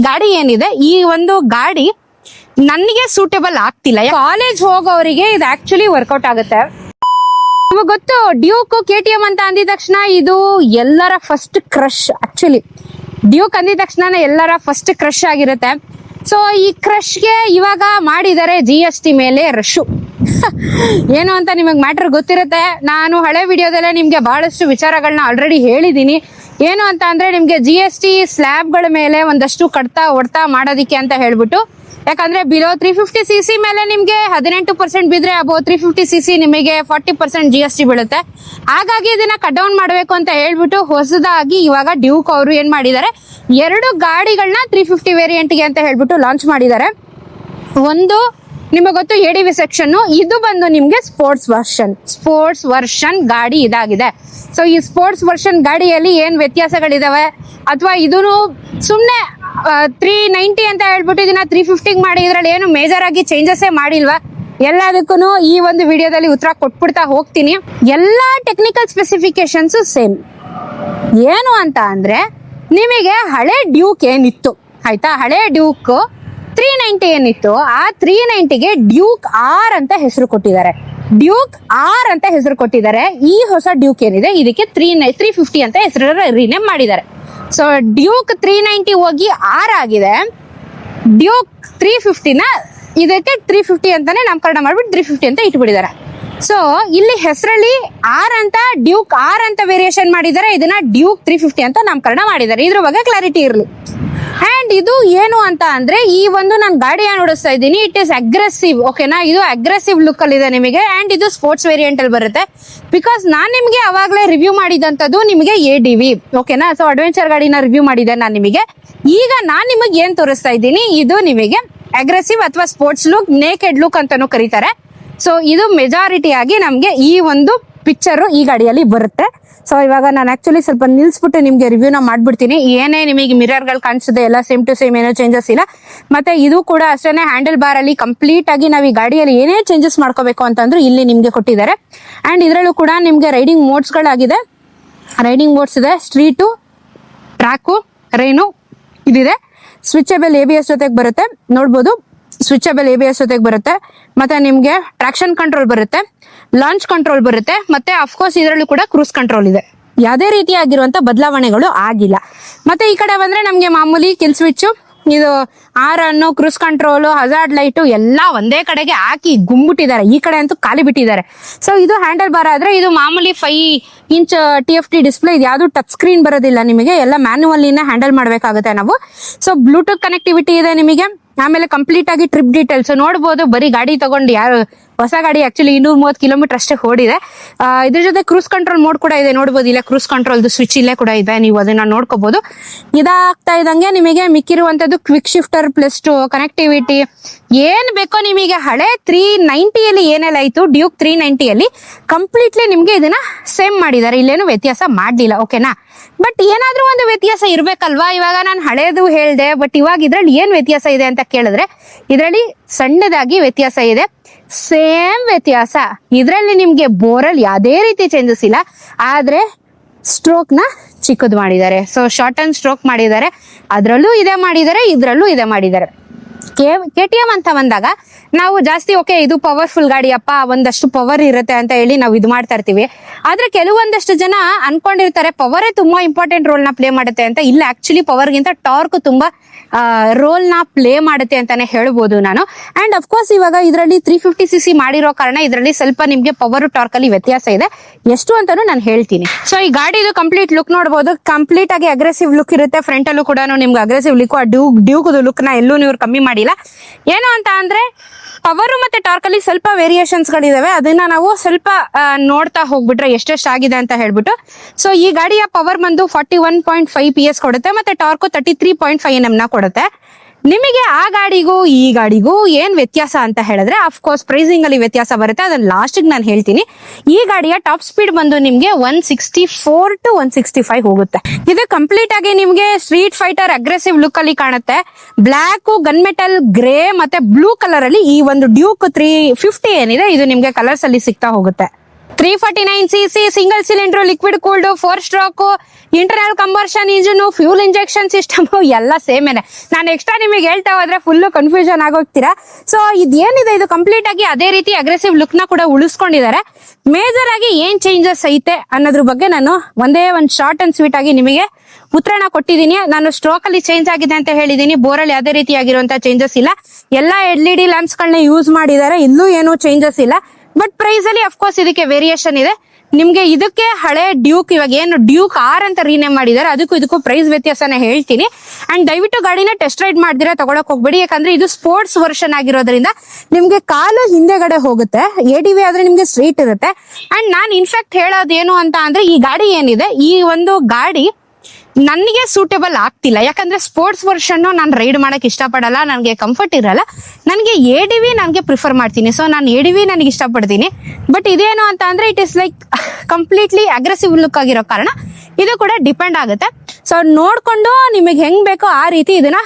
ಗಾಡಿ ಏನಿದೆ ಈ ಒಂದು ಗಾಡಿ ನನಗೆ ಸೂಟೇಬಲ್ ಆಗ್ತಿಲ್ಲ. ಕಾಲೇಜ್ ಹೋಗೋರಿಗೆ ಇದು ಆಕ್ಚುಲಿ ವರ್ಕೌಟ್ ಆಗುತ್ತೆ. ಇವಾಗ ಗೊತ್ತು ಡ್ಯೂಕ್ KTM ಅಂತ ಅಂದಿದ ತಕ್ಷಣ ಇದು ಎಲ್ಲರ ಫಸ್ಟ್ ಕ್ರಶ್. ಆಕ್ಚುಲಿ ಡ್ಯೂಕ್ ಅಂದಿದ ತಕ್ಷಣ ಎಲ್ಲರ ಫಸ್ಟ್ ಕ್ರಶ್ ಆಗಿರುತ್ತೆ. ಸೊ ಈ ಕ್ರಶ್ಗೆ ಇವಾಗ ಮಾಡಿದ್ದಾರೆ GST ಮೇಲೆ ರಶು. ಏನು ಅಂತ ನಿಮಗೆ ಮ್ಯಾಟರ್ ಗೊತ್ತಿರುತ್ತೆ. ನಾನು ಹಳೆ ವಿಡಿಯೋದಲ್ಲೇ ನಿಮ್ಗೆ ಬಹಳಷ್ಟು ವಿಚಾರಗಳನ್ನ ಆಲ್ರೆಡಿ ಹೇಳಿದೀನಿ. ಏನು ಅಂತ ಅಂದ್ರೆ ನಿಮ್ಗೆ GST ಸ್ಲ್ಯಾಬ್ಗಳ ಮೇಲೆ ಒಂದಷ್ಟು ಕಡ್ತಾ ಹೊಡ್ತಾ ಮಾಡೋದಿಕ್ಕೆ ಅಂತ ಹೇಳ್ಬಿಟ್ಟು. ಯಾಕಂದ್ರೆ ಬಿಲೋ 350cc ಮೇಲೆ ನಿಮ್ಗೆ 18% ಬಿದ್ರೆ ಅಬೋ 350cc ನಿಮಗೆ 40% GST ಬೀಳುತ್ತೆ. ಹಾಗಾಗಿ ಇದನ್ನ ಕಟ್ ಡೌನ್ ಮಾಡಬೇಕು ಅಂತ ಹೇಳ್ಬಿಟ್ಟು ಹೊಸದಾಗಿ ಇವಾಗ ಡ್ಯೂಕ್ ಅವರು ಏನ್ ಮಾಡಿದ್ದಾರೆ, 2 ಗಾಡಿಗಳನ್ನ 350 ವೇರಿಯಂಟ್ಗೆ ಅಂತ ಹೇಳ್ಬಿಟ್ಟು ಲಾಂಚ್ ಮಾಡಿದ್ದಾರೆ. ಒಂದು ನಿಮಗೆ ಗೊತ್ತು ADV ಸೆಕ್ಷನ್, ಇದು ಬಂದು ನಿಮ್ಗೆ ಸ್ಪೋರ್ಟ್ಸ್ ವರ್ಷನ್ ಗಾಡಿ ಇದಾಗಿದೆ. ಸೊ ಈ ಸ್ಪೋರ್ಟ್ಸ್ ವರ್ಷನ್ ಗಾಡಿಯಲ್ಲಿ ಏನ್ ವ್ಯತ್ಯಾಸಗಳಿದಾವೆ, ಅಥವಾ ಇದನ್ನು ಸುಮ್ನೆ 390 ಅಂತ ಹೇಳ್ಬಿಟ್ಟು ಇದನ್ನ 350 ಮಾಡಿ ಇದ್ರಲ್ಲಿ ಏನು ಮೇಜರ್ ಆಗಿ ಚೇಂಜಸ್ ಮಾಡಿಲ್ವಾ, ಎಲ್ಲದಕ್ಕೂ ಈ ಒಂದು ವಿಡಿಯೋದಲ್ಲಿ ಉತ್ತರ ಕೊಟ್ಬಿಡ್ತಾ ಹೋಗ್ತೀನಿ. ಎಲ್ಲಾ ಟೆಕ್ನಿಕಲ್ ಸ್ಪೆಸಿಫಿಕೇಶನ್ಸ್ ಸೇಮ್. ಏನು ಅಂತ ಅಂದ್ರೆ ನಿಮಗೆ ಹಳೆ ಡ್ಯೂಕ್ ಏನಿತ್ತು ಆಯ್ತಾ, ಹಳೆ ಡ್ಯೂಕ್ 390 ಏನಿತ್ತು, ಆ 390ಗೆ ಡ್ಯೂಕ್ R ಅಂತ ಹೆಸರು ಕೊಟ್ಟಿದ್ದಾರೆ. ಈ ಹೊಸ ಡ್ಯೂಕ್ ಏನಿದೆ ಇದಕ್ಕೆ 350 ಅಂತ ಹೆಸರು ರಿನೇಮ್ ಮಾಡಿದ್ದಾರೆ. ಸೊ ಡ್ಯೂಕ್ 390 ಹೋಗಿ R ಆಗಿದೆ. ಡ್ಯೂಕ್ 350ನ ಇದಕ್ಕೆ 350 ಅಂತಾನೆ ನಾಮಕರಣ ಮಾಡ್ಬಿಟ್ಟು 350 ಅಂತ ಇಟ್ಬಿಟ್ಟಿದ್ದಾರೆ. ಸೊ ಇಲ್ಲಿ ಹೆಸರಲ್ಲಿ R ಅಂತ ಡ್ಯೂಕ್ R ಅಂತ ವೇರಿಯೇಷನ್ ಮಾಡಿದ್ದಾರೆ, ಇದನ್ನ ಡ್ಯೂಕ್ 350 ಅಂತ ನಾಮಕರಣ ಮಾಡಿದ್ದಾರೆ. ಇದ್ರ ಬಗ್ಗೆ ಕ್ಲಾರಿಟಿ ಇರಲಿ. ಅಂಡ್ ಇದು ಏನು ಅಂತ ಅಂದ್ರೆ ಈ ಒಂದು ನಾನು ಗಾಡಿ ಓಡಿಸ್ತಾ ಇದ್ದೀನಿ, ಇಟ್ ಇಸ್ ಅಗ್ರೆಸಿವ್. ಓಕೆನಾ, ಇದು ಅಗ್ರೆಸಿವ್ ಲುಕ್ ಅಲ್ಲಿ ಇದೆ ನಿಮಗೆ. ಅಂಡ್ ಇದು ಸ್ಪೋರ್ಟ್ಸ್ ವೇರಿಯಂಟ್ ಅಲ್ಲಿ ಬರುತ್ತೆ. ಬಿಕಾಸ್ ನಾನ್ ನಿಮಗೆ ಅವಾಗಲೇ ರಿವ್ಯೂ ಮಾಡಿದಂತದ್ದು ನಿಮಗೆ ADV. ಓಕೆನಾ, ಸೊ ಅಡ್ವೆಂಚರ್ ಗಾಡಿನ ರಿವ್ಯೂ ಮಾಡಿದೆ ನಾನು ನಿಮಗೆ. ಈಗ ನಾನ್ ನಿಮಗೆ ಏನ್ ತೋರಿಸ್ತಾ ಇದ್ದೀನಿ, ಇದು ನಿಮಗೆ ಅಗ್ರೆಸಿವ್ ಅಥವಾ ಸ್ಪೋರ್ಟ್ಸ್ ಲುಕ್, ನೇಕೆಡ್ ಲುಕ್ ಅಂತಾನು ಕರೀತಾರೆ. ಸೊ ಇದು ಮೆಜಾರಿಟಿ ಆಗಿ ನಮ್ಗೆ ಈ ಒಂದು ಪಿಕ್ಚರ್ ಈ ಗಾಡಿಯಲ್ಲಿ ಬರುತ್ತೆ. ಸೊ ಇವಾಗ ನಾನು ಆಕ್ಚುಲಿ ಸ್ವಲ್ಪ ನಿಲ್ಸ್ಬಿಟ್ಟು ನಿಮ್ಗೆ ರಿವ್ಯೂನ ಮಾಡ್ಬಿಡ್ತೀನಿ. ಏನೇ ನಿಮಗೆ ಮಿರರ್ಗಳು ಕಾಣಿಸಿದೆ ಎಲ್ಲ ಸೇಮ್ ಟು ಸೇಮ್, ಏನೋ ಚೇಂಜಸ್ ಇಲ್ಲ. ಮತ್ತೆ ಇದು ಕೂಡ ಅಷ್ಟೇನೆ, ಹ್ಯಾಂಡಲ್ ಬಾರ್ ಅಲ್ಲಿ ಕಂಪ್ಲೀಟ್ ಆಗಿ ನಾವು ಈ ಗಾಡಿಯಲ್ಲಿ ಏನೇ ಚೇಂಜಸ್ ಮಾಡ್ಕೋಬೇಕು ಅಂತಂದ್ರೆ ಇಲ್ಲಿ ನಿಮ್ಗೆ ಕೊಟ್ಟಿದ್ದಾರೆ. ಅಂಡ್ ಇದರಲ್ಲೂ ಕೂಡ ನಿಮ್ಗೆ ರೈಡಿಂಗ್ ಮೋಡ್ಸ್ ಗಳಾಗಿದೆ. ರೈಡಿಂಗ್ ಮೋಡ್ಸ್ ಇದೆ, ಸ್ಟ್ರೀಟು, ಟ್ರ್ಯಾಕು, ರೈನು ಇದಿದೆ. ಸ್ವಿಚಬಲ್ ABS ಜೊತೆಗೆ ಬರುತ್ತೆ, ನೋಡ್ಬೋದು. ಸ್ವಿಚಬಲ್ ABS ಜೊತೆಗೆ ಬರುತ್ತೆ. ಮತ್ತೆ ನಿಮ್ಗೆ ಟ್ರಾಕ್ಷನ್ ಕಂಟ್ರೋಲ್ ಬರುತ್ತೆ, ಲಾಂಚ್ ಕಂಟ್ರೋಲ್ ಬರುತ್ತೆ. ಮತ್ತೆ ಅಫ್ಕೋರ್ಸ್ ಇದರಲ್ಲೂ ಕೂಡ ಕ್ರೂಸ್ ಕಂಟ್ರೋಲ್ ಇದೆ. ಯಾವುದೇ ರೀತಿಯಾಗಿರುವಂತ ಬದಲಾವಣೆಗಳು ಆಗಿಲ್ಲ. ಮತ್ತೆ ಈ ಕಡೆ ಬಂದ್ರೆ ನಮ್ಗೆ ಮಾಮೂಲಿ ಕಿಲ್ ಸ್ವಿಚ್, ಇದು R cruise control, hazard light ಎಲ್ಲ ಒಂದೇ ಕಡೆಗೆ ಹಾಕಿ ಗುಂಬಿಟ್ಟಿದ್ದಾರೆ. ಈ ಕಡೆ ಅಂತೂ ಖಾಲಿ ಬಿಟ್ಟಿದ್ದಾರೆ. ಸೊ ಇದು ಹ್ಯಾಂಡಲ್ ಬಾರ್ ಆದ್ರೆ ಇದು ಮಾಮೂಲಿ 5 ಇಂಚ್ TFT ಡಿಸ್ಪ್ಲೇ. ಇದು ಯಾವ್ದು ಟಚ್ ಸ್ಕ್ರೀನ್ ಬರೋದಿಲ್ಲ ನಿಮಗೆ, ಎಲ್ಲ ಮ್ಯಾನ್ಯುವಲ್ಲಿನ ಹ್ಯಾಂಡಲ್ ಮಾಡ್ಬೇಕಾಗುತ್ತೆ ನಾವು. ಸೊ ಬ್ಲೂಟೂತ್ ಕನೆಕ್ಟಿವಿಟಿ ಇದೆ ನಿಮಗೆ. ಆಮೇಲೆ ಕಂಪ್ಲೀಟ್ ಆಗಿ ಟ್ರಿಪ್ ಡೀಟೇಲ್ಸ್ ನೋಡ್ಬೋದು. ಬರೀ ಗಾಡಿ ತಗೊಂಡು ಯಾರು ಹೊಸ ಗಾಡಿ ಆಕ್ಚುಲಿ 230 ಕಿಲೋಮೀಟರ್ ಅಷ್ಟೇ ಓಡಿದೆ. ಇದ್ರ ಜೊತೆ ಕ್ರೂಸ್ ಕಂಟ್ರೋಲ್ ಮೋಡ್ ಕೂಡ ಇದೆ, ನೋಡ್ಬೋದು. ಇಲ್ಲ ಕ್ರೂಸ್ ಕಂಟ್ರೋಲ್ ಸ್ವಿಚ್ ಇಲ್ಲೇ ಕೂಡ ಇದೆ, ನೀವು ಅದನ್ನ ನೋಡ್ಕೋಬಹುದು. ಇದಾಗ್ತಾ ಇದ್ದಂಗೆ ನಿಮಗೆ ಮಿಕ್ಕಿರುವಂತದ್ದು ಕ್ವಿಕ್ ಶಿಫ್ಟರ್ ಪ್ಲಸ್ ಕನೆಕ್ಟಿವಿಟಿ ಏನ್ ಬೇಕೋ ನಿಮಗೆ. ಹಳೆ 390ಯಲ್ಲಿ ಏನೆಲ್ಲ ಆಯ್ತು ಡ್ಯೂಕ್ 390ಯಲ್ಲಿ ಕಂಪ್ಲೀಟ್ಲಿ ನಿಮ್ಗೆ ಇದನ್ನ ಸೇಮ್ ಮಾಡಿದ್ದಾರೆ, ಇಲ್ಲೇನು ವ್ಯತ್ಯಾಸ ಮಾಡ್ಲಿಲ್ಲ. ಓಕೆನಾ, ಬಟ್ ಏನಾದ್ರೂ ಒಂದು ವ್ಯತ್ಯಾಸ ಇರ್ಬೇಕಲ್ವಾ. ಇವಾಗ ನಾನು ಹಳೇದು ಹೇಳ್ದೆ, ಬಟ್ ಇವಾಗ ಇದ್ರಲ್ಲಿ ಏನ್ ವ್ಯತ್ಯಾಸ ಇದೆ ಅಂತ ಕೇಳಿದ್ರೆ ಇದರಲ್ಲಿ ಸಣ್ಣದಾಗಿ ವ್ಯತ್ಯಾಸ ಇದೆ. ಸೇಮ್ ವ್ಯತ್ಯಾಸ ಇದರಲ್ಲಿ ನಿಮ್ಗೆ ಬೋರಲ್ಲಿ ಯಾವುದೇ ರೀತಿ ಚೇಂಜಸ್ ಇಲ್ಲ. ಆದ್ರೆ ಸ್ಟ್ರೋಕ್ ನ ಚಿಕ್ಕದು ಮಾಡಿದ್ದಾರೆ. ಸೊ ಶಾರ್ಟ್ ಅಂಡ್ ಸ್ಟ್ರೋಕ್ ಮಾಡಿದ್ದಾರೆ, ಅದರಲ್ಲೂ ಇದೇ ಮಾಡಿದ್ದಾರೆ, ಇದ್ರಲ್ಲೂ ಇದೇ ಮಾಡಿದ್ದಾರೆ. KTM ಅಂತ ಬಂದಾಗ ನಾವು ಜಾಸ್ತಿ ಓಕೆ ಇದು ಪವರ್ಫುಲ್ ಗಾಡಿ ಅಪ್ಪ, ಒಂದಷ್ಟು ಪವರ್ ಇರುತ್ತೆ ಅಂತ ಹೇಳಿ ನಾವು ಇದು ಮಾಡ್ತಾ ಇರ್ತೀವಿ. ಆದ್ರೆ ಕೆಲವೊಂದಷ್ಟು ಜನ ಅನ್ಕೊಂಡಿರ್ತಾರೆ ಪವರೇ ತುಂಬಾ ಇಂಪಾರ್ಟೆಂಟ್ ರೋಲ್ ನ ಪ್ಲೇ ಮಾಡುತ್ತೆ ಅಂತ. ಇಲ್ಲ, ಆಕ್ಚುಲಿ ಪವರ್ಗಿಂತ ಟಾರ್ಕ್ ತುಂಬಾ ರೋಲ್ ನ ಪ್ಲೇ ಮಾಡುತ್ತೆ ಅಂತಾನೆ ಹೇಳ್ಬೋದು ನಾನು. ಅಂಡ್ ಅಫ್ಕೋರ್ಸ್ ಇವಾಗ ಇದರಲ್ಲಿ 350cc ಮಾಡಿರೋ ಕಾರಣ ಇದರಲ್ಲಿ ಸ್ವಲ್ಪ ನಿಮ್ಗೆ ಪವರ್ ಟಾರ್ಕ್ ಅಲ್ಲಿ ವ್ಯತ್ಯಾಸ ಇದೆ. ಎಷ್ಟು ಅಂತಾನು ನಾನು ಹೇಳ್ತೀನಿ. ಸೊ ಈ ಗಾಡಿದು ಕಂಪ್ಲೀಟ್ ಲುಕ್ ನೋಡಬಹುದು, ಕಂಪ್ಲೀಟ್ ಆಗಿ ಅಗ್ರೆಸಿವ್ ಲುಕ್ ಇರುತ್ತೆ. ಫ್ರಂಟ್ ಅಲ್ಲೂ ಕೂಡ ನಿಮ್ಗೆ ಅಗ್ರೆಸಿವ್ ಲುಕ್, ಡ್ಯೂಕ್ ಲುಕ್ ನ ಎಲ್ಲೂ ನೀವು ಕಮ್ಮಿ ಮಾಡಿಲ್ಲ. ಏನು ಅಂತ ಅಂದ್ರೆ ಪವರ್ ಮತ್ತೆ ಟಾರ್ಕ್ ಅಲ್ಲಿ ಸ್ವಲ್ಪ ವೇರಿಯೇಷನ್ಸ್ ಗಳಿದಾವೆ, ಅದನ್ನ ನಾವು ಸ್ವಲ್ಪ ನೋಡ್ತಾ ಹೋಗ್ಬಿಟ್ರೆ ಎಷ್ಟೆಷ್ಟು ಆಗಿದೆ ಅಂತ ಹೇಳ್ಬಿಟ್ಟು. ಸೊ ಈ ಗಾಡಿಯ ಪವರ್ ಬಂದು 41.5 PS ಕೊಡುತ್ತೆ, ಮತ್ತೆ ಟಾರ್ಕ್ 33.5 Nm ನ ಕೊಡುತ್ತೆ. ನಿಮಗೆ ಆ ಗಾಡಿಗೂ ಈ ಗಾಡಿಗೂ ಏನ್ ವ್ಯತ್ಯಾಸ ಅಂತ ಹೇಳಿದ್ರೆ ಅಫ್ಕೋರ್ಸ್ ಪ್ರೈಸಿಂಗ್ ಅಲ್ಲಿ ವ್ಯತ್ಯಾಸ ಬರುತ್ತೆ, ಅದನ್ನ ಲಾಸ್ಟ್ ನಾನು ಹೇಳ್ತೀನಿ. ಈ ಗಾಡಿಯ ಟಾಪ್ ಸ್ಪೀಡ್ ಬಂದು ನಿಮ್ಗೆ 164 to 165 ಹೋಗುತ್ತೆ. ಇದು ಕಂಪ್ಲೀಟ್ ಆಗಿ ನಿಮ್ಗೆ ಸ್ಟ್ರೀಟ್ ಫೈಟರ್ ಅಗ್ರೆಸಿವ್ ಲುಕ್ ಅಲ್ಲಿ ಕಾಣುತ್ತೆ. ಬ್ಲಾಕ್, ಗನ್ ಮೆಟಲ್, ಗ್ರೇ ಮತ್ತೆ ಬ್ಲೂ ಕಲರ್ ಅಲ್ಲಿ ಈ ಒಂದು ಡ್ಯೂಕ್ 350 ಏನಿದೆ ಇದು ನಿಮ್ಗೆ ಕಲರ್ಸ್ ಅಲ್ಲಿ ಸಿಗ್ತಾ ಹೋಗುತ್ತೆ. 349cc single cylinder liquid cooled 4 stroke internal combustion engine fuel injection system ಎಲ್ಲ ಸೇಮೇನೆ. ನಾನು ಎಕ್ಸ್ಟ್ರಾ ನಿಮಗೆ ಹೇಳ್ತಾ ಹೋದ್ರೆ ಫುಲ್ ಕನ್ಫ್ಯೂಷನ್ ಆಗೋಗ್ತೀರಾ. ಸೊ ಇದೇನಿದೆ ಇದು ಕಂಪ್ಲೀಟ್ ಆಗಿ ಅದೇ ರೀತಿ ಅಗ್ರೆಸಿವ್ ಲುಕ್ ನ ಕೂಡ ಉಳಿಸ್ಕೊಂಡಿದ್ದಾರೆ. ಮೇಜರ್ ಆಗಿ ಏನ್ ಚೇಂಜಸ್ ಐತೆ ಅನ್ನೋದ್ರ ಬಗ್ಗೆ ನಾನು ಒಂದೇ ಒಂದು ಶಾರ್ಟ್ ಅಂಡ್ ಸ್ವೀಟ್ ಆಗಿ ನಿಮಗೆ ಉತ್ತರನ ಕೊಟ್ಟಿದ್ದೀನಿ. ನಾನು ಸ್ಟ್ರೋಕ್ ಅಲ್ಲಿ ಚೇಂಜ್ ಆಗಿದೆ ಅಂತ ಹೇಳಿದೀನಿ. ಬೋರಲ್ಲಿ ಯಾವುದೇ ರೀತಿಯಾಗಿರುವಂತಹ ಚೇಂಜಸ್ ಇಲ್ಲ. ಎಲ್ಲಾ LED ಲ್ಯಾಂಪ್ಸ್ ಗಳನ್ನ ಯೂಸ್ ಮಾಡಿದ್ದಾರೆ. ಇಲ್ಲೂ ಏನು ಚೇಂಜಸ್ ಇಲ್ಲ. ಬಟ್ ಪ್ರೈಸ್ ಅಲ್ಲಿ ಅಫ್ಕೋರ್ಸ್ ಇದಕ್ಕೆ ವೇರಿಯೇಷನ್ ಇದೆ. ನಿಮ್ಗೆ ಇದಕ್ಕೆ ಹಳೆ ಡ್ಯೂಕ್, ಇವಾಗ ಏನು ಡ್ಯೂಕ್ ಆರ್ ಅಂತ ರೀನೇಮ್ ಮಾಡಿದ್ದಾರೆ, ಅದಕ್ಕೂ ಇದಕ್ಕೂ ಪ್ರೈಸ್ ವ್ಯತ್ಯಾಸನ ಹೇಳ್ತೀನಿ. ಅಂಡ್ ದಯವಿಟ್ಟು ಗಾಡಿನ ಟೆಸ್ಟ್ ರೈಡ್ ಮಾಡ್ದಿರಾ ತಗೊಳಕ್ ಹೋಗ್ಬೇಡಿ. ಯಾಕಂದ್ರೆ ಇದು ಸ್ಪೋರ್ಟ್ಸ್ ವರ್ಷನ್ ಆಗಿರೋದ್ರಿಂದ ನಿಮ್ಗೆ ಕಾಲು ಹಿಂದೆಗಡೆ ಹೋಗುತ್ತೆ. ADV ಆದ್ರೆ ನಿಮ್ಗೆ ಸ್ಟ್ರೈಟ್ ಇರುತ್ತೆ. ಅಂಡ್ ನಾನ್ ಇನ್ಫ್ಯಾಕ್ಟ್ ಹೇಳೋದೇನು ಅಂತ ಅಂದ್ರೆ ಈ ಗಾಡಿ ಏನಿದೆ, ಈ ಒಂದು ಗಾಡಿ ನನಗೆ ಸೂಟೇಬಲ್ ಆಗ್ತಿಲ್ಲ. ಯಾಕಂದ್ರೆ ಸ್ಪೋರ್ಟ್ಸ್ ವರ್ಷನ್ ನಾನು ರೈಡ್ ಮಾಡಕ್ ಇಷ್ಟಪಡಲ್ಲ, ನನಗೆ ಕಂಫರ್ಟ್ ಇರಲ್ಲ. ನನಗೆ ADV ನನಗೆ ಪ್ರಿಫರ್ ಮಾಡ್ತೀನಿ. ಸೊ ನಾನು ADV ನನಗೆ ಇಷ್ಟಪಡ್ತೀನಿ. ಬಟ್ ಇದೇನು ಅಂತ ಅಂದ್ರೆ it is like completely aggressive look ಆಗಿರೋ ಕಾರಣ ಇದು ಕೂಡ ಡಿಪೆಂಡ್ ಆಗುತ್ತೆ. ಸೊ ನೋಡ್ಕೊಂಡು ನಿಮಗೆ ಹೆಂಗ್ ಬೇಕೋ ಆ ರೀತಿ ಇದನ್ನ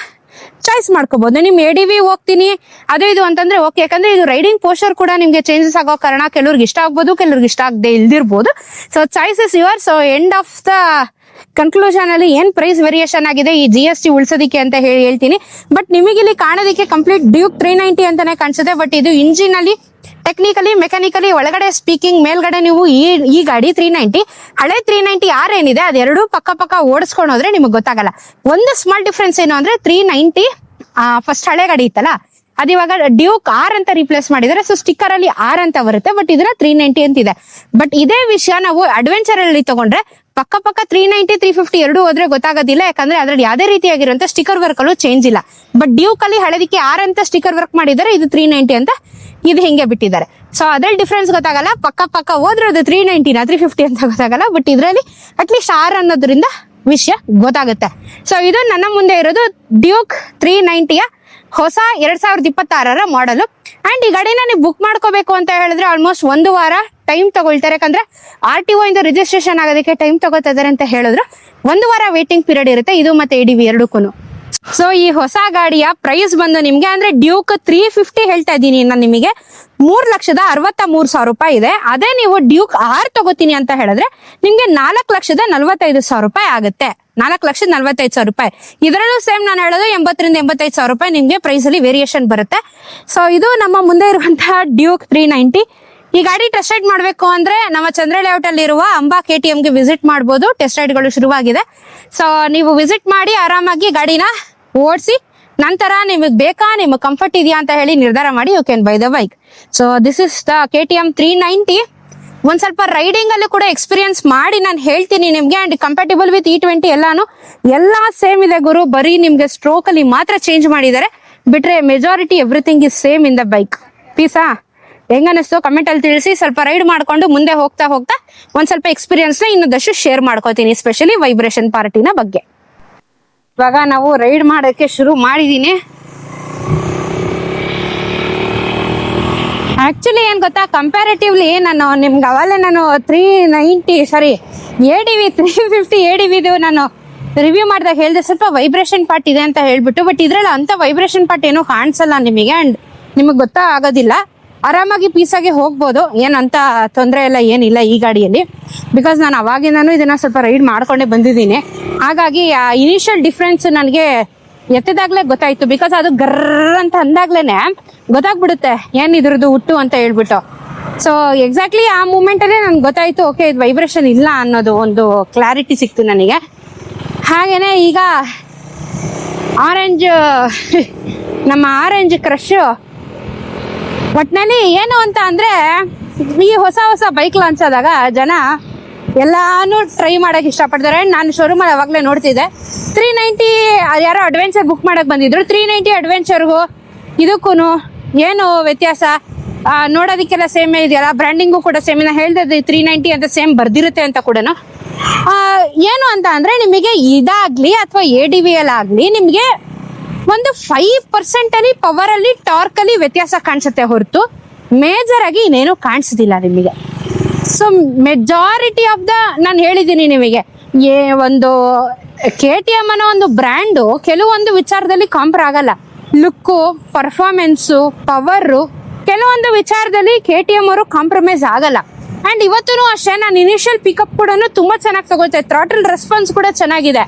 ಚಾಯ್ಸ್ ಮಾಡ್ಕೋಬಹುದು. ನಿಮ್ ADV ಹೋಗ್ತೀನಿ ಅದು ಇದು ಅಂತಂದ್ರೆ ಓಕೆ. ಯಾಕಂದ್ರೆ ಇದು ರೈಡಿಂಗ್ ಪೋಸ್ಚರ್ ಕೂಡ ನಿಮ್ಗೆ ಚೇಂಜಸ್ ಆಗೋ ಕಾರಣ ಕೆಲವ್ರಿಗೆ ಇಷ್ಟ ಆಗ್ಬೋದು, ಕೆಲವ್ರಿಗೆ ಇಷ್ಟ ಆಗದೆ ಇಲ್ದಿರ್ಬೋದು. So choice is your. So end of the conclusion ಅಲ್ಲಿ ಏನ್ ಪ್ರೈಸ್ ವೇರಿಯೇಷನ್ ಆಗಿದೆ ಈ GST ಉಳಿಸೋದಿಕ್ಕೆ ಅಂತ ಹೇಳ್ತೀನಿ. ಬಟ್ ನಿಮಗೆ ಇಲ್ಲಿ ಕಾಣೋದಿಕ್ಕೆ ಕಂಪ್ಲೀಟ್ ಡ್ಯೂಕ್ 390 ಅಂತಾನೆ ಕಾಣಿಸುತ್ತೆ. ಬಟ್ ಇದು ಇಂಜಿನ್ ಅಲ್ಲಿ ಟೆಕ್ನಿಕಲಿ ಮೆಕ್ಯಾನಿಕಲಿ ಒಳಗಡೆ ಸ್ಪೀಕಿಂಗ್ ಮೇಲ್ಗಡೆ ನೀವು ಈ ಗಾಡಿ 390 ಹಳೆ 390 ಆರ್ ಏನಿದೆ ಅದೆರಡು ಪಕ್ಕ ಓಡಿಸ್ಕೊಂಡು ಹೋದ್ರೆ ನಿಮಗೆ ಗೊತ್ತಾಗಲ್ಲ. ಒಂದು ಸ್ಮಾಲ್ ಡಿಫ್ರೆನ್ಸ್ ಏನು ಅಂದ್ರೆ 390 ಫಸ್ಟ್ ಹಳೆ ಗಾಡಿ ಇತ್ತಲ್ಲ ಅದಿವಾಗ ಡ್ಯೂಕ್ ಆರ್ ಅಂತ ರಿಪ್ಲೇಸ್ ಮಾಡಿದರೆ. ಸೊ ಸ್ಟಿಕ್ಕರ್ ಅಲ್ಲಿ ಆರ್ ಅಂತ ಬರುತ್ತೆ, ಬಟ್ ಇದರ 390 ಅಂತ ಇದೆ. ಬಟ್ ಇದೇ ವಿಷಯ ನಾವು ಅಡ್ವೆಂಚರ್ ಅಲ್ಲಿ ತಗೊಂಡ್ರೆ ಪಕ್ಕ 390 350 ಎರಡು ಹೋದ್ರೆ ಗೊತ್ತಾಗೋದಿಲ್ಲ. ಯಾಕಂದ್ರೆ ಅದ್ರಲ್ಲಿ ಯಾವ್ದೇ ರೀತಿಯಾಗಿರುವಂತ ಸ್ಟಿಕ್ಕರ್ ವರ್ಕ್ ಅಲ್ಲೂ ಚೇಂಜ್ ಇಲ್ಲ. ಬಟ್ ಡ್ಯೂಕ್ ಅಲ್ಲಿ ಹಳೆದಕ್ಕೆ ಆರ್ ಅಂತ ಸ್ಟಿಕ್ಕರ್ ವರ್ಕ್ ಮಾಡಿದ್ದಾರೆ, ಇದು 390 ಅಂತ ಇದು ಹಿಂಗೆ ಬಿಟ್ಟಿದ್ದಾರೆ. ಸೊ ಅದ್ರಲ್ಲಿ ಡಿಫ್ರೆನ್ಸ್ ಗೊತ್ತಾಗಲ್ಲ. ಪಕ್ಕ ಹೋದ್ರೆ ಅದು 390 350 ಅಂತ ಗೊತ್ತಾಗಲ್ಲ. ಬಟ್ ಇದ್ರಲ್ಲಿ ಅಟ್ಲೀಸ್ಟ್ ಆರ್ ಅನ್ನೋದ್ರಿಂದ ವಿಷಯ ಗೊತ್ತಾಗುತ್ತೆ. ಸೊ ಇದು ನನ್ನ ಮುಂದೆ ಇರೋದು ಡ್ಯೂಕ್ 390ಯ ಹೊಸ 2026ರ ಮಾಡಲು. ಅಂಡ್ ಈ ಗಾಡಿನ ನೀವು ಬುಕ್ ಮಾಡ್ಕೋಬೇಕು ಅಂತ ಹೇಳಿದ್ರೆ ಆಲ್ಮೋಸ್ಟ್ 1 ವಾರ ಟೈಮ್ ತಗೊಳ್ತಾರೆ. ಯಾಕಂದ್ರೆ RTO ಇಂದ ರಿಜಿಸ್ಟ್ರೇಷನ್ ಆಗೋದಕ್ಕೆ ಟೈಮ್ ತಗೋತಾ ಇದಾರೆ ಅಂತ ಹೇಳಿದ್ರು. 1 ವಾರ ವೇಟಿಂಗ್ ಪೀರಿಯಡ್ ಇರುತ್ತೆ ಇದು ಮತ್ತೆ ADV ಎರಡಕ್ಕೂ. ಸೊ ಈ ಹೊಸ ಗಾಡಿಯ ಪ್ರೈಸ್ ಬಂದು ನಿಮ್ಗೆ ಅಂದ್ರೆ ಡ್ಯೂಕ್ 350 ಹೇಳ್ತಾ ಇದ್ದೀನಿ ನಾನು ನಿಮಗೆ 3,63,000 ರೂಪಾಯಿ ಇದೆ. ಅದೇ ನೀವು ಡ್ಯೂಕ್ ಆರ್ ತಗೋತೀನಿ ಅಂತ ಹೇಳಿದ್ರೆ ನಿಮ್ಗೆ 4,45,000 ರೂಪಾಯಿ ಆಗುತ್ತೆ. 4,45,000 ರೂಪಾಯಿ. ಇದರಲ್ಲೂ ಸೇಮ್ ನಾನು ಹೇಳೋದು 80,000 ರಿಂದ 85,000 ರೂಪಾಯಿ ನಿಮ್ಗೆ ಪ್ರೈಸ್ ಅಲ್ಲಿ ವೇರಿಯೇಷನ್ ಬರುತ್ತೆ. ಸೊ ಇದು ನಮ್ಮ ಮುಂದೆ ಇರುವಂತಹ ಡ್ಯೂಕ್ 390. ಈ ಗಾಡಿ ಟೆಸ್ಟ್ ರೈಡ್ ಮಾಡ್ಬೇಕು ಅಂದ್ರೆ ನಮ್ಮ ಚಂದ್ರ ಲೇಔಟ್ ಅಲ್ಲಿ ಇರುವ ಅಂಬಾ KTM ಗೆ ವಿಸಿಟ್ ಮಾಡಬಹುದು. ಟೆಸ್ಟ್ ರೈಡ್ ಗಳು ಶುರುವಾಗಿದೆ. ಸೊ ನೀವು ವಿಸಿಟ್ ಮಾಡಿ ಆರಾಮಾಗಿ ಗಾಡಿನ ಓಡಿಸಿ ನಂತರ ನಿಮಗೆ ಬೇಕಾ, ನಿಮಗೆ ಕಂಫರ್ಟ್ ಇದೆಯಾ ಅಂತ ಹೇಳಿ ನಿರ್ಧಾರ ಮಾಡಿ you can buy the bike. So this is the KTM 390. ಒಂದ್ ಸ್ವಲ್ಪ ರೈಡಿಂಗ್ ಅಲ್ಲೂ ಕೂಡ ಎಕ್ಸ್ಪೀರಿಯನ್ಸ್ ಮಾಡಿ ನಾನು ಹೇಳ್ತೀನಿ ನಿಮ್ಗೆ. ಅಂಡ್ ಕಂಪ್ಯಾಟಿಬಲ್ ವಿತ್ E20 ಎಲ್ಲಾ ಸೇಮ್ ಇದೆ ಗುರು. ಬರೀ ನಿಮ್ಗೆ ಸ್ಟ್ರೋಕ್ ಅಲ್ಲಿ ಮಾತ್ರ ಚೇಂಜ್ ಮಾಡಿದ್ದಾರೆ, ಬಿಟ್ರೆ majority everything is same in the bike. ಪೀಸಾ ಹೆಂಗನಿಸ್ತು ಕಮೆಂಟ್ ಅಲ್ಲಿ ತಿಳಿಸಿ. ಸ್ವಲ್ಪ ರೈಡ್ ಮಾಡ್ಕೊಂಡು ಮುಂದೆ ಹೋಗ್ತಾ ಒಂದ್ ಸ್ವಲ್ಪ ಎಕ್ಸ್ಪೀರಿಯನ್ಸ್ ನ ಇನ್ನೊಂದಷ್ಟು ಶೇರ್ ಮಾಡ್ಕೋತೀನಿ, ಎಸ್ಪೆಷಲಿ ವೈಬ್ರೇಷನ್ ಪಾರ್ಟಿನ ಬಗ್ಗೆ. ಇವಾಗ ನಾವು ರೈಡ್ ಮಾಡೋಕ್ಕೆ ಶುರು ಮಾಡಿದೀನಿ. ಆಕ್ಚುಲಿ ಏನ್ ಗೊತ್ತಾ, ಕಂಪ್ಯಾರಿಟಿವ್ಲಿ ನಾನು ನಿಮ್ಗೆ ಅವಾಗಲೇ ನಾನು 350 ADV ನಾನು ರಿವ್ಯೂ ಮಾಡಿದಾಗ ಹೇಳಿದೆ ಸ್ವಲ್ಪ ವೈಬ್ರೇಷನ್ ಪಾರ್ಟ್ ಇದೆ ಅಂತ ಹೇಳ್ಬಿಟ್ಟು. ಬಟ್ ಇದ್ರಲ್ಲಿ ಅಂತ ವೈಬ್ರೇಷನ್ ಪಾರ್ಟ್ ಏನೂ ಕಾಣಿಸಲ್ಲ ನಿಮಗೆ. ಅಂಡ್ ನಿಮಗೆ ಗೊತ್ತಾಗೋದಿಲ್ಲ. ಆರಾಮಾಗಿ ಪೀಸಾಗಿ ಹೋಗ್ಬೋದು, ಏನಂತ ತೊಂದರೆ ಎಲ್ಲ ಏನಿಲ್ಲ ಈ ಗಾಡಿಯಲ್ಲಿ. ಬಿಕಾಸ್ ನಾನು ಅವಾಗಿಂದನೂ ಇದನ್ನ ಸ್ವಲ್ಪ ರೈಡ್ ಮಾಡ್ಕೊಂಡೇ ಬಂದಿದ್ದೀನಿ. ಹಾಗಾಗಿ ಆ ಇನಿಷಿಯಲ್ ಡಿಫ್ರೆನ್ಸ್ ನನಗೆ ಎತ್ತಿದಾಗ್ಲೇ ಗೊತ್ತಾಯ್ತು. ಬಿಕಾಸ್ ಅದು ಗರ್ರ ಅಂತ ಅಂದಾಗ್ಲೇನೆ ಗೊತ್ತಾಗ್ಬಿಡುತ್ತೆ ಏನ್ ಇದ್ರದ್ದು ಹುಟ್ಟು ಅಂತ ಹೇಳ್ಬಿಟ್ಟು. ಸೊ ಎಕ್ಸಾಕ್ಟ್ಲಿ ಆ ಮೂಮೆಂಟ್ ಅಲ್ಲೇ ನನ್ಗೆ ಗೊತ್ತಾಯ್ತು, ಓಕೆ ಇದು ವೈಬ್ರೇಷನ್ ಇಲ್ಲ ಅನ್ನೋದು ಒಂದು ಕ್ಲಾರಿಟಿ ಸಿಕ್ತು ನನಗೆ. ಹಾಗೇನೆ ಈಗ ನಮ್ಮ ಆರೆಂಜ್ ಕ್ರಶ್ ಒಟ್ನಲ್ಲಿ ಏನು ಅಂತ ಅಂದ್ರೆ, ಈ ಹೊಸ ಬೈಕ್ ಲಾಂಚ್ ಆದಾಗ ಜನ ಎಲ್ಲಾನು ಟ್ರೈ ಮಾಡಕ್ ಇಷ್ಟಪಡ್ತಾರೆ. ನಾನು ಶೋರೂಮಲ್ಲಿ ಅವಾಗಲೇ ನೋಡ್ತಿದ್ದೆ 390 ಯಾರೋ ಅಡ್ವೆಂಚರ್ ಬುಕ್ ಮಾಡಕ್ ಬಂದಿದ್ರು. 390 ಅಡ್ವೆಂಚರ್ಗೂ ಇದಕ್ಕೂ ಏನು ವ್ಯತ್ಯಾಸ? ನೋಡೋದಕ್ಕೆಲ್ಲ ಸೇಮ್ ಇದೆಯಲ್ಲ, ಬ್ರ್ಯಾಂಡಿಂಗು ಕೂಡ ಸೇಮ್. ನಾನು ಹೇಳ್ದೆ 390 ಅಂತ ಸೇಮ್ ಬರ್ದಿರುತ್ತೆ ಅಂತ ಕೂಡ. ಏನು ಅಂತ ಅಂದ್ರೆ ನಿಮಗೆ ಇದಾಗ್ಲಿ ಅಥವಾ ADV ಆಗ್ಲಿ ನಿಮ್ಗೆ ಒಂದು 5% ಅಲ್ಲಿ ಪವರ್ ಅಲ್ಲಿ ಟಾರ್ಕ್ ಅಲ್ಲಿ ವ್ಯತ್ಯಾಸ ಕಾಣಿಸುತ್ತೆ ಹೊರತು ಮೇಜರ್ ಆಗಿ ಇನ್ನೇನು ಕಾಣಿಸೋದಿಲ್ಲ ನಿಮಗೆ. ಸೊ ಮೆಜಾರಿಟಿ ಆಫ್ ದ ನಾನು ಹೇಳಿದ್ದೀನಿ ನಿಮಗೆ, ಒಂದು KTM ಅನ್ನೋ ಒಂದು ಬ್ರ್ಯಾಂಡು ಕೆಲವೊಂದು ವಿಚಾರದಲ್ಲಿ ಕಾಂಪೇರ್ ಆಗಲ್ಲ. ಲುಕ್ಕು, ಪರ್ಫಾರ್ಮೆನ್ಸು, ಪವರು, ಕೆಲವೊಂದು ವಿಚಾರದಲ್ಲಿ KTM ಅವರು ಕಾಂಪ್ರಮೈಸ್ ಆಗಲ್ಲ. ಅಂಡ್ ಇವತ್ತು ಅಷ್ಟೇ ನಾನು ಇನಿಷಿಯಲ್ ಪಿಕಪ್ ಕೂಡ ತುಂಬಾ ಚೆನ್ನಾಗಿ ತಗೋತೆ, ಥ್ರಾಟಲ್ ರೆಸ್ಪಾನ್ಸ್ ಕೂಡ ಚೆನ್ನಾಗಿದೆ.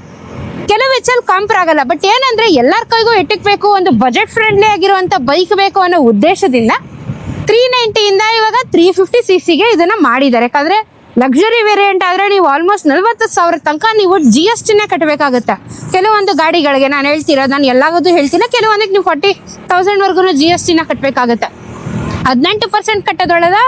ಕೆಲವು ಹೆಚ್ಚಲ್ಲಿ ಕಾಂಪೇರ್ ಆಗಲ್ಲ. ಬಟ್ ಏನಂದ್ರೆ ಎಲ್ಲರ ಕೈಗೂ ಎಟ್ಟಕ್ಬೇಕು, ಒಂದು ಬಜೆಟ್ ಫ್ರೆಂಡ್ಲಿ ಆಗಿರುವಂತ ಬೈಕ್ ಬೇಕು ಅನ್ನೋ ಉದ್ದೇಶದಿಂದ 390 ಇಂದ ಇವಾಗ 350cc ಇದನ್ನ ಮಾಡಿದ್ದಾರೆ. ಯಾಕಂದ್ರೆ ಲಕ್ಸುರಿ ವೇರಿಯಂಟ್ ಆದ್ರೆ ನೀವು ಆಲ್ಮೋಸ್ಟ್ 40,000 ತನಕ ನೀವು GST ಕಟ್ಟಬೇಕಾಗುತ್ತೆ. ಕೆಲವೊಂದು ಗಾಡಿಗಳಿಗೆ ನಾನು ಹೇಳ್ತಿರೋದು, ನಾನು ಎಲ್ಲಾಗದು ಹೇಳ್ತಿಲ್ಲ, ಕೆಲವೊಂದಕ್ಕೆ ನೀವು 40,000 ವರ್ಗು GST ಕಟ್ಟಬೇಕಾಗುತ್ತೆ. 18% ಕಟ್ಟೋದು ಒಳ್ಳೇದ,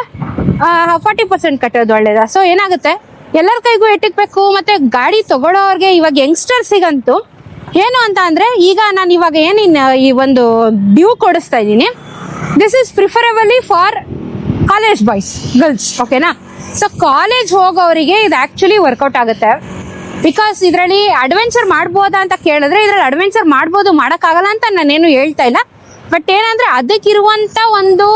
40% ಕಟ್ಟೋದು ಒಳ್ಳೇದ? ಸೊ ಏನಾಗುತ್ತೆ, ಎಲ್ಲರ ಕೈಗೂ ಎಟ್ಟಕ್ಬೇಕು. ಮತ್ತೆ ಗಾಡಿ ತಗೊಳ್ಳೋರ್ಗೆ ಇವಾಗ ಯಂಗ್ಸ್ಟರ್ಸಿಗಂತೂ ಏನು ಅಂತ ಅಂದ್ರೆ, ಈಗ ನಾನು ಇವಾಗ ಈ ಒಂದು ಡ್ಯೂಕ್ ಓಡಿಸ್ತಾ ಇದ್ದೀನಿ. This is preferably for college boys, girls, ಓಕೆನಾ? ಸೊ ಕಾಲೇಜ್ ಹೋಗೋರಿಗೆ ಇದು ಆಕ್ಚುಲಿ ವರ್ಕೌಟ್ ಆಗುತ್ತೆ. ಬಿಕಾಸ್ ಇದರಲ್ಲಿ ಅಡ್ವೆಂಚರ್ ಮಾಡ್ಬೋದಾ ಅಂತ ಕೇಳಿದ್ರೆ, ಇದ್ರಲ್ಲಿ ಅಡ್ವೆಂಚರ್ ಮಾಡ್ಬೋದು, ಮಾಡೋಕ್ಕಾಗಲ್ಲ ಅಂತ ನಾನೇನು ಹೇಳ್ತಾ ಇಲ್ಲ. ಬಟ್ ಏನಂದ್ರೆ ಅದಕ್ಕಿರುವಂತ ಒಂದು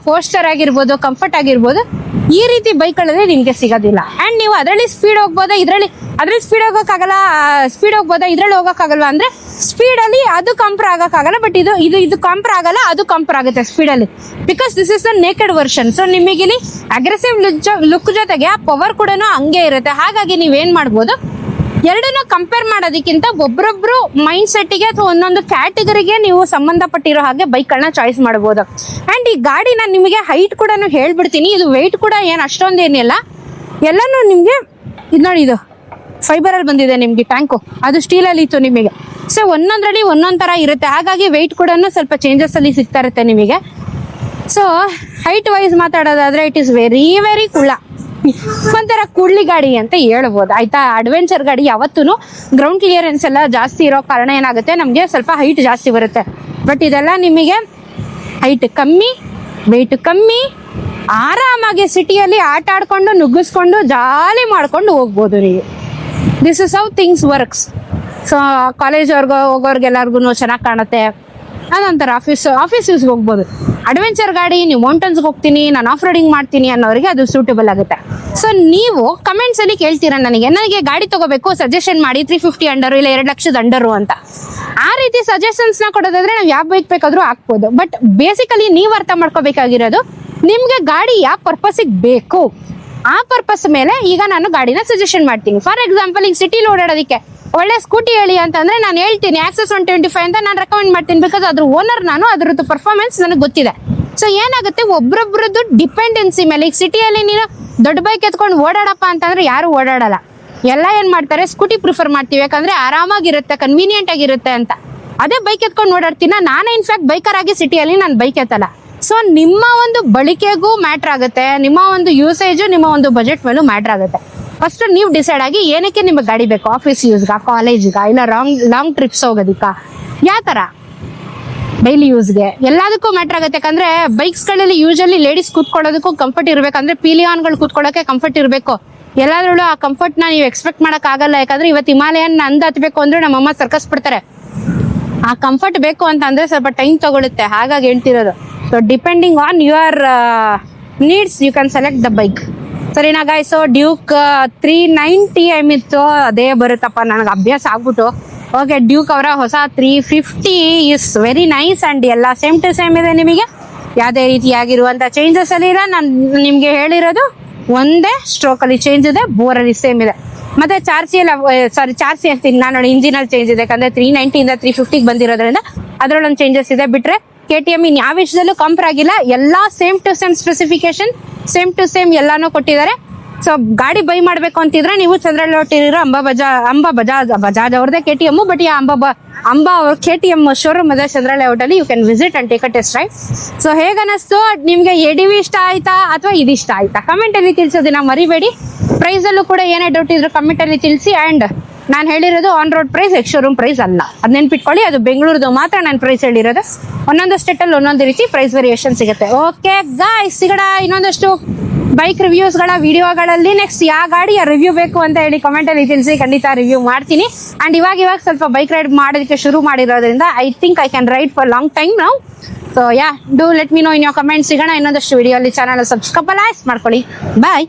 ಪೋಸ್ಟರ್ ಆಗಿರ್ಬೋದು, ಕಂಫರ್ಟ್ ಆಗಿರ್ಬೋದು, ಈ ರೀತಿ ಬೈಕ್ಗಳಲ್ಲಿ ನಿಮ್ಗೆ ಸಿಗೋದಿಲ್ಲ. ಅಂಡ್ ನೀವು ಅದರಲ್ಲಿ ಸ್ಪೀಡ್ ಹೋಗ್ಬೋದಾ, ಅದ್ರಲ್ಲಿ ಸ್ಪೀಡ್ ಹೋಗೋಕ್ಕಾಗಲ್ಲ, ಸ್ಪೀಡ್ ಹೋಗ್ಬೋದಾ, ಇದ್ರಲ್ಲಿ ಹೋಗೋಕ್ಕಾಗಲ್ವಾ ಅಂದ್ರೆ ಸ್ಪೀಡಲ್ಲಿ ಅದು ಕಂಪೇರ್ ಆಗೋಕ್ಕಾಗಲ್ಲ. ಬಟ್ ಇದು ಕಂಪೇರ್ ಆಗಲ್ಲ, ಅದು ಕಂಪೇರ್ ಆಗುತ್ತೆ ಸ್ಪೀಡಲ್ಲಿ. Because this is the naked version. So ನಿಮಗೆ ಇಲ್ಲಿ ಅಗ್ರೆಸಿವ್ ಲುಕ್ ಜೊತೆಗೆ ಆ ಪವರ್ ಕೂಡ ಹಂಗೆ ಇರುತ್ತೆ. ಹಾಗಾಗಿ ನೀವೇನ್ ಮಾಡ್ಬೋದು, ಎರಡನ್ನೂ ಕಂಪೇರ್ ಮಾಡೋದಕ್ಕಿಂತ ಒಬ್ರೊಬ್ರು ಮೈಂಡ್ ಸೆಟ್ಗೆ ಅಥವಾ ಒಂದೊಂದು ಕ್ಯಾಟಗರಿಗೆ ನೀವು ಸಂಬಂಧಪಟ್ಟಿರೋ ಹಾಗೆ ಬೈಕ್ಗಳನ್ನ ಚಾಯ್ಸ್ ಮಾಡ್ಬೋದು. ಅಂಡ್ ಈ ಗಾಡಿ ನಾನು ನಿಮಗೆ ಹೈಟ್ ಕೂಡ ಹೇಳ್ಬಿಡ್ತೀನಿ. ಇದು ವೆಯ್ಟ್ ಕೂಡ ಏನು ಅಷ್ಟೊಂದೇನಿಲ್ಲ, ಎಲ್ಲಾನು ನಿಮಗೆ ಇದು ನೋಡಿ, ಇದು ಫೈಬರಲ್ಲಿ ಬಂದಿದೆ ನಿಮಗೆ ಟ್ಯಾಂಕು, ಅದು ಸ್ಟೀಲಲ್ಲಿ ಇತ್ತು ನಿಮಗೆ. ಸೊ ಒಂದೊಂದರಲ್ಲಿ ಒಂದೊಂದು ಥರ ಇರುತ್ತೆ. ಹಾಗಾಗಿ ವೆಯ್ಟ್ ಕೂಡ ಸ್ವಲ್ಪ ಚೇಂಜಸ್ ಅಲ್ಲಿ ಸಿಗ್ತಾ ಇರುತ್ತೆ ನಿಮಗೆ. ಸೊ ಹೈಟ್ ವೈಸ್ ಮಾತಾಡೋದಾದ್ರೆ ಇಟ್ ಈಸ್ ವೆರಿ ವೆರಿ ಕುಳ್ಳ, ಒಂಥರ ಕುಳ್ಳಿ ಗಾಡಿ ಅಂತ ಹೇಳ್ಬೋದು, ಆಯ್ತಾ? ಅಡ್ವೆಂಚರ್ ಗಾಡಿ ಯಾವತ್ತೂ ಗ್ರೌಂಡ್ ಕ್ಲಿಯರೆನ್ಸ್ ಎಲ್ಲ ಜಾಸ್ತಿ ಇರೋ ಕಾರಣ ಏನಾಗುತ್ತೆ, ನಮಗೆ ಸ್ವಲ್ಪ ಹೈಟ್ ಜಾಸ್ತಿ ಬರುತ್ತೆ. ಬಟ್ ಇದೆಲ್ಲ ನಿಮಗೆ ಹೈಟ್ ಕಮ್ಮಿ, ವೆಯ್ಟ್ ಕಮ್ಮಿ, ಆರಾಮಾಗಿ ಸಿಟಿಯಲ್ಲಿ ಆಟ ಆಡ್ಕೊಂಡು ನುಗ್ಗಿಸ್ಕೊಂಡು ಜಾಲಿ ಮಾಡ್ಕೊಂಡು ಹೋಗ್ಬೋದು ನೀವು. This is how things works. So college ಹೋಗೋರ್ಗೆಲ್ಲರಿಗೂ ಚೆನ್ನಾಗಿ ಕಾಣುತ್ತೆ. ಅದೊಂಥರ ಆಫೀಸ್ ಯೂಸ್ಗೆ ಹೋಗ್ಬೋದು. ಅಡ್ವೆಂಚರ್ ಗಾಡಿ ನೀವು ಮೌಂಟನ್ಸ್ಗೆ ಹೋಗ್ತೀನಿ, ನಾನು ಆಫ್ ರೋಡಿಂಗ್ ಮಾಡ್ತೀನಿ ಅನ್ನೋರಿಗೆ ಅದು ಸೂಟಬಲ್ ಆಗುತ್ತೆ. ಸೊ ನೀವು ಕಮೆಂಟ್ಸ್ ಅಲ್ಲಿ ಕೇಳ್ತೀರಾ ನನಗೆ ಗಾಡಿ ತಗೋಬೇಕು, ಸಜೆಷನ್ ಮಾಡಿ 350 ಅಂಡರು ಇಲ್ಲ 2 ಲಕ್ಷದ ಅಂಡರು ಅಂತ. ಆ ರೀತಿ ಸಜೆಷನ್ಸ್ ನ ಕೊಡೋದಾದ್ರೆ ನಾವು ಯಾವ ಬೈಕ್ ಬೇಕಾದ್ರೂ ಹಾಕ್ಬೋದು. ಬಟ್ ಬೇಸಿಕಲಿ ನೀವು ಅರ್ಥ ಮಾಡ್ಕೋಬೇಕಾಗಿರೋದು, ನಿಮ್ಗೆ ಗಾಡಿ ಯಾವ ಪರ್ಪಸ್ಗೆ ಬೇಕು, ಆ ಪರ್ಪಸ್ ಮೇಲೆ ಈಗ ನಾನು ಗಾಡಿನ ಸಜೆಷನ್ ಮಾಡ್ತೀನಿ. ಫಾರ್ ಎಕ್ಸಾಂಪಲ್, ಈಗ ಸಿಟಿಲಿ ಓಡಾಡೋದಕ್ಕೆ ಒಳ್ಳೆ ಸ್ಕೂಟಿ ಹೇಳಿ ಅಂತಂದ್ರೆ ನಾನು ಹೇಳ್ತೀನಿ ಆಕ್ಸೆಸ್ 125 ಅಂತ ನಾನು ರೆಕಮೆಂಡ್ ಮಾಡ್ತೀನಿ. ಬಿಕಾಸ್ ಅದ್ರ ಓನರ್ ನಾನು, ಅದ್ರದ್ದು ಪರ್ಫಾರ್ಮೆನ್ಸ್ ನನಗೆ ಗೊತ್ತಿದೆ. ಸೊ ಏನಾಗುತ್ತೆ, ಒಬ್ರೊಬ್ರದ್ದು ಡಿಪೆಂಡೆನ್ಸಿ ಮೇಲೆ. ಈಗ ಸಿಟಿಯಲ್ಲಿ ನೀನು ದೊಡ್ಡ ಬೈಕ್ ಎತ್ಕೊಂಡು ಓಡಾಡಪ್ಪ ಅಂತಂದ್ರೆ ಯಾರು ಓಡಾಡಲ್ಲ, ಎಲ್ಲ ಏನ್ ಮಾಡ್ತಾರೆ, ಸ್ಕೂಟಿ ಪ್ರಿಫರ್ ಮಾಡ್ತೀವಿ. ಯಾಕಂದ್ರೆ ಆರಾಮಾಗಿರುತ್ತೆ, ಕನ್ವೀನಿಯಂಟ್ ಆಗಿರುತ್ತೆ ಅಂತ. ಅದೇ ಬೈಕ್ ಎತ್ಕೊಂಡು ಓಡಾಡ್ತೀನ ನಾನು. ಇನ್ಫ್ಯಾಕ್ಟ್ ಬೈಕರ್ ಆಗಿ ಸಿಟಿಯಲ್ಲಿ ನಾನು ಬೈಕ್ ಎತ್ತಲ್ಲ. ಸೊ ನಿಮ್ಮ ಒಂದು ಬಳಕೆಗೂ ಮ್ಯಾಟ್ರ್ ಆಗುತ್ತೆ, ನಿಮ್ಮ ಒಂದು ಯೂಸೇಜು, ನಿಮ್ಮ ಒಂದು ಬಜೆಟ್ ಮೇಲೂ ಮ್ಯಾಟ್ರ್ ಆಗುತ್ತೆ. ಫಸ್ಟ್ ನೀವು ಡಿಸೈಡ್ ಆಗಿ ಏನಕ್ಕೆ ನಿಮಗೆ ಗಾಡಿ ಬೇಕು, ಆಫೀಸ್ ಯೂಸ್ಗ, ಕಾಲೇಜ್ಗ, ಇಲ್ಲ ಲಾಂಗ್ ಟ್ರಿಪ್ಸ್ ಹೋಗೋದಿಕ್ಕ, ಯಾವ ಥರ ಡೈಲಿ ಯೂಸ್ಗೆ, ಎಲ್ಲದಕ್ಕೂ ಮ್ಯಾಟ್ರ್ ಆಗುತ್ತೆ. ಯಾಕಂದ್ರೆ ಬೈಕ್ಸ್ಗಳಲ್ಲಿ ಯೂಶಲಿ ಲೇಡೀಸ್ ಕೂತ್ಕೊಳ್ಳೋದಕ್ಕೂ ಕಂಫರ್ಟ್ ಇರಬೇಕಂದ್ರೆ ಪಿಲಿಯಾನ್ಗಳು ಕೂತ್ಕೊಳ್ಳೋಕೆ ಕಂಫರ್ಟ್ ಇರಬೇಕು. ಎಲ್ಲಾದ್ರಲ್ಲೂ ಆ ಕಂಫರ್ಟ್ನ ನೀವು ಎಕ್ಸ್ಪೆಕ್ಟ್ ಮಾಡೋಕ್ಕಾಗಲ್ಲ. ಯಾಕಂದ್ರೆ ಇವತ್ತು ಹಿಮಾಲಯನ್ ನಂದು ಹತ್ಬೇಕು ಅಂದ್ರೆ ನಮ್ಮಮ್ಮ ಸರ್ಕಸ್ ಬಿಡ್ತಾರೆ. ಆ ಕಂಫರ್ಟ್ ಬೇಕು ಅಂತ ಅಂದ್ರೆ ಸ್ವಲ್ಪ ಟೈಮ್ ತಗೊಳುತ್ತೆ. ಹಾಗಾಗಿ ಹೇಳ್ತಿರೋದು. So depending on your needs you can select the bike. ಸರಿನಾ ಗಾಯ್ಸ್? ಸೊ ಡ್ಯೂಕ್ 390 ಇತ್ತು, ಅದೇ ಬರುತ್ತಪ್ಪ, ನನಗೆ ಅಭ್ಯಾಸ ಆಗ್ಬಿಟ್ಟು. ಓಕೆ, ಡ್ಯೂಕ್ ಅವರ ಹೊಸ 350 ಇಸ್ ವೆರಿ ನೈಸ್. ಅಂಡ್ ಎಲ್ಲ ಸೇಮ್ ಟು ಸೇಮ್ ಇದೆ, ನಿಮಗೆ ಯಾವುದೇ ರೀತಿಯಾಗಿರುವಂಥ ಚೇಂಜಸ್ ಅಲ್ಲಿ ಇಲ್ಲ. ನಾನು ನಿಮಗೆ ಹೇಳಿರೋದು ಒಂದೇ ಸ್ಟ್ರೋಕಲ್ಲಿ ಚೇಂಜ್ ಇದೆ, ಬೋರಲ್ಲಿ ಸೇಮ್ ಇದೆ. ಮತ್ತೆ ಚಾರ್ಸಿ ಅಂತೀನಿ ನಾನು, ನೋಡಿ ಇಂಜಿನಲ್ಲಿ ಚೇಂಜ್ ಇದೆ. ಯಾಕಂದ್ರೆ 390 ಇಂದ 350 ಬಂದಿರೋದ್ರಿಂದ ಅದರಲ್ಲೊಂದು ಚೇಂಜಸ್ ಇದೆ. ಬಿಟ್ರೆ KTM ಇನ್ ಯಾವ ವಿಷಯದಲ್ಲೂ ಕಂಪೇರ್ ಆಗಿಲ್ಲ. ಎಲ್ಲ same to same specification, same to same ಎಲ್ಲಾನು ಕೊಟ್ಟಿದ್ದಾರೆ. ಸೊ ಗಾಡಿ ಬೈ ಮಾಡ್ಬೇಕು ಅಂತಿದ್ರೆ ನೀವು ಚಂದ್ರಳ್ಳಿ ಹೊಟ್ಟಿರೋ ಅಂಬಾ ಬಜಾಜ್ ಅವ್ರದೇ KTM. ಬಟ್ ಈ ಅಂಬಾ ಅವ್ರ KTM ಶೋರೂಮ್ ಇದೆ ಚಂದ್ರಳ್ಳಿ ಔಟಲ್ಲಿ. You can visit and take a test ride. So ಹೇಗನ್ನಿಸ್ತು ನಿಮ್ಗೆ? ADV ಇಷ್ಟ ಆಯ್ತಾ ಅಥವಾ ಇದು ಇಷ್ಟ ಆಯ್ತಾ? ಕಮೆಂಟ್ ಅಲ್ಲಿ ತಿಳಿಸೋದನ್ನ ಮರಿಬೇಡಿ. ಪ್ರೈಸ್ ಅಲ್ಲೂ ಕೂಡ ಏನೇ ಡೌಟ್ ಇದ್ರು ಕಮೆಂಟ್ ಅಲ್ಲಿ ತಿಳಿಸಿ. ಅಂಡ್ ನಾನು ಹೇಳಿರೋದು on road price, ex showroom price ಅಲ್ಲ. ಅದ್ ನೆನ್ಪಿಟ್ಕೊಳ್ಳಿ. ಅದು ಬೆಂಗಳೂರದು ಮಾತ್ರ ನಾನು ಪ್ರೈಸ್ ಹೇಳಿರೋದು. ಒಂದೊಂದು ಸ್ಟೇಟಲ್ಲಿ ಒಂದೊಂದು ರೀತಿ ಪ್ರೈಸ್ ವೇರಿಯೇಷನ್ ಸಿಗುತ್ತೆ. ಓಕೆ ಗಾಯ್ಸ್, ಸಿಗೋಣ ಇನ್ನೊಂದಷ್ಟು ಬೈಕ್ ರಿವ್ಯೂಸ್ಗಳ ವಿಡಿಯೋಗಳಲ್ಲಿ. ನೆಕ್ಸ್ಟ್ ಯಾವ ಗಾಡಿಯ ರಿವ್ಯೂ ಬೇಕು ಅಂತ ಹೇಳಿ ಕಮೆಂಟ್ ಅಲ್ಲಿ ತಿಳಿಸಿ, ಖಂಡಿತ ರಿವ್ಯೂ ಮಾಡ್ತೀನಿ. ಅಂಡ್ ಇವಾಗ ಸ್ವಲ್ಪ ಬೈಕ್ ರೈಡ್ ಮಾಡೋದಕ್ಕೆ ಶುರು ಮಾಡಿರೋದ್ರಿಂದ I think I can ride for long time now. So yeah, do let me know in your comment. ಸಿಗೋಣ ಇನ್ನೊಂದಷ್ಟು ವಿಡಿಯೋ ಅಲ್ಲಿ. ಚಾನಲ್ ಸಬ್ಸ್ಕ್ರೈಬ್ ಮಾಡ್ಕೊಳ್ಳಿ. ಬಾಯ್.